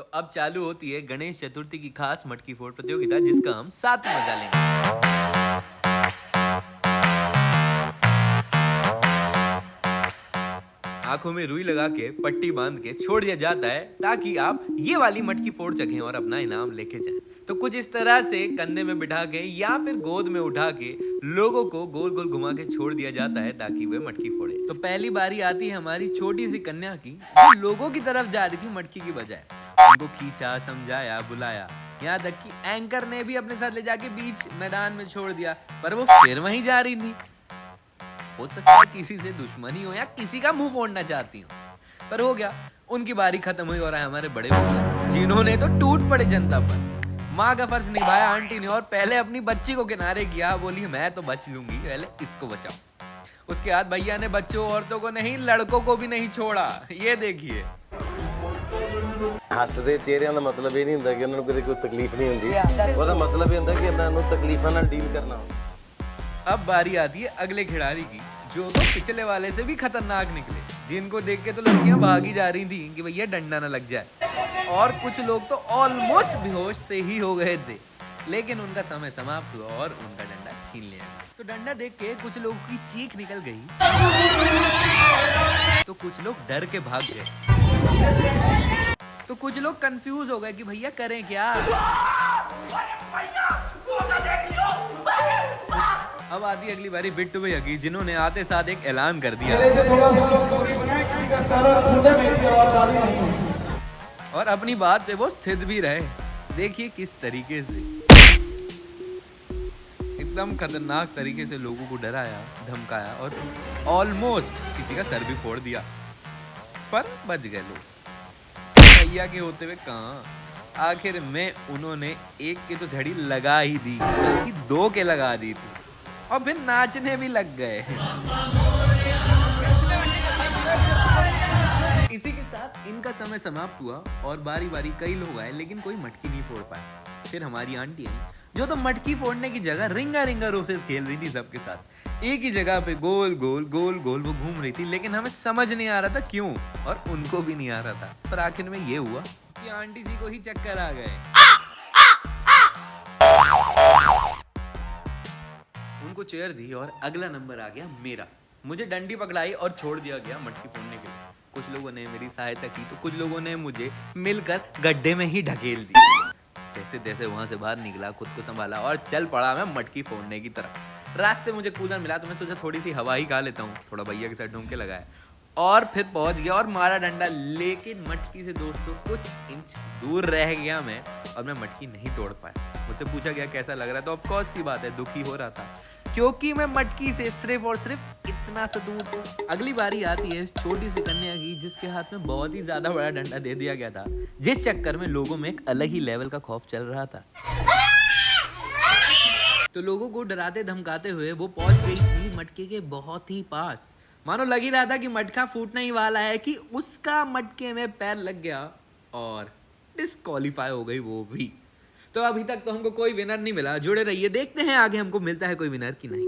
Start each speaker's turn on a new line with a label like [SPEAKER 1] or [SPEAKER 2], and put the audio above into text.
[SPEAKER 1] तो अब चालू होती है गणेश चतुर्थी की खास मटकी फोड़ प्रतियोगिता, जिसका हम साथ में मजा लेंगे। आंखों में रुई लगा के पट्टी बांध के छोड़ दिया जाता है ताकि आप ये वाली मटकी फोड़ सकें और अपना इनाम लेके जाएं। तो कुछ इस तरह से कंधे में बिठा के या फिर गोद में उठा के लोगों को गोल गोल घुमा के छोड़ दिया जाता है ताकि वे मटकी फोड़े। तो पहली बारी आती है हमारी छोटी सी कन्या की, जो लोगों की तरफ जा रही थी मटकी की बजाय। उनको खींचा, समझाया, बुलाया, यहाँ तक कि एंकर ने भी अपने साथ ले जाके बीच मैदान में छोड़ दिया, पर वो फिर वहीं जा रही थी। हो सकता है किसी से दुश्मनी हो या किसी का मुंह फोड़ना चाहती हो, पर हो गया, उनकी बारी खत्म हुई। और हमारे बड़े भैया जिन्होंने तो टूट पड़े जनता पर। माँ का फर्ज निभाया आंटी ने और पहले अपनी बच्ची को किनारे किया, बोली मैं तो बच लूंगी, पहले इसको बचाओ। उसके बाद भैया ने बच्चों औरतों को नहीं, लड़कों को भी नहीं छोड़ा। ये देखिए,
[SPEAKER 2] ਹੱਸਦੇ ਚਿਹਰਿਆਂ ਦਾ ਮਤਲਬ ਇਹ ਨਹੀਂ ਹੁੰਦਾ ਕਿ ਉਹਨਾਂ ਨੂੰ ਕਦੇ ਕੋਈ ਤਕਲੀਫ ਨਹੀਂ ਹੁੰਦੀ, ਉਹਦਾ ਮਤਲਬ ਇਹ ਹੁੰਦਾ ਕਿ ਇਹਨਾਂ ਨੂੰ ਤਕਲੀਫਾਂ ਨਾਲ ਡੀਲ ਕਰਨਾ।
[SPEAKER 1] अब बारी आती है अगले खिलाड़ी की, जो तो पिछले वाले से भी खतरनाक निकले, जिनको देख के तो लड़कियां भागी जा रही थी कि भैया डंडा ना लग जाए। और कुछ लोग तो ऑलमोस्ट बेहोश से ही हो गए थे, लेकिन उनका समय समाप्त हुआ और उनका डंडा छीन लिया। तो डंडा देख के कुछ लोगों की चीख निकल गई, तो कुछ लोग डर के भाग गए, तो कुछ लोग कंफ्यूज हो गए कि भैया करें क्या। अब आती अगली बारी बिट्टू भैया की, जिन्होंने आते साथ एक ऐलान कर दिया और अपनी बात पे वो स्थित भी रहे। देखिए किस तरीके से, एकदम खतरनाक तरीके से लोगों को डराया, धमकाया और ऑलमोस्ट किसी का सर भी फोड़ दिया, पर बच गए लोग। भैया के होते हुए कहाँ, आखिर में उन्होंने एक की तो झड़ी लगा ही दी, बल्कि दो के लगा दी थी और फिर नाचने भी लग गए। इसी के साथ इनका समय समाप्त हुआ और बारी बारी कई लोग आए, लेकिन कोई मटकी नहीं फोड़ पाए। फिर हमारी आंटी आई, जो तो मटकी फोड़ने की जगह रिंगा रिंगा रोसेस खेल रही थी सबके साथ। एक ही जगह पे गोल गोल गोल गोल वो घूम रही थी, लेकिन हमें समझ नहीं आ रहा था क्यों, और उनको भी नहीं आ रहा था। पर आखिर में ये हुआ कि आंटी जी को ही चक्कर आ गए। उनको चेयर दी और अगला नंबर आ गया मेरा। मुझे डंडी पकड़ाई और छोड़ दिया गया मटकी फोड़ने के लिए। कुछ लोगों ने मेरी सहायता की तो कुछ लोगों ने मुझे मिलकर गड्ढे में ही ढकेल दी। जैसे तैसे वहां से बाहर निकला, खुद को संभाला और चल पड़ा मैं मटकी फोड़ने की तरफ। रास्ते मुझे कूलर मिला तो मैं सोचा थोड़ी सी हवा ही खा लेता हूँ, थोड़ा भैया के साथ ढूंढ के लगाया और फिर पहुंच गया और मारा डंडा। लेकिन मटकी से दोस्तों कुछ इंच दूर रह गया मैं, और मैं मटकी नहीं तोड़ पाया। मुझसे पूछा गया कैसा लग रहा है, तो ऑफ कोर्स सी बात है, दुखी हो रहा था, क्योंकि मैं मटकी से सिर्फ और सिर्फ इतना सा दूर था। अगली बारी आती है इस छोटी सी कन्या की, जिसके हाथ में बहुत ही ज्यादा बड़ा डंडा दे दिया गया था, जिस चक्कर में लोगों में एक अलग ही लेवल का खौफ चल रहा था। तो लोगों को डराते धमकाते हुए वो पहुंच गई थी मटके के बहुत ही पास। मानो लग ही रहा था कि मटका फूटने ही वाला है कि उसका मटके में पैर लग गया और डिस्क्वालीफाई हो गई वो भी। तो अभी तक तो हमको कोई विनर नहीं मिला। जुड़े रहिए, देखते हैं आगे हमको मिलता है कोई विनर कि नहीं।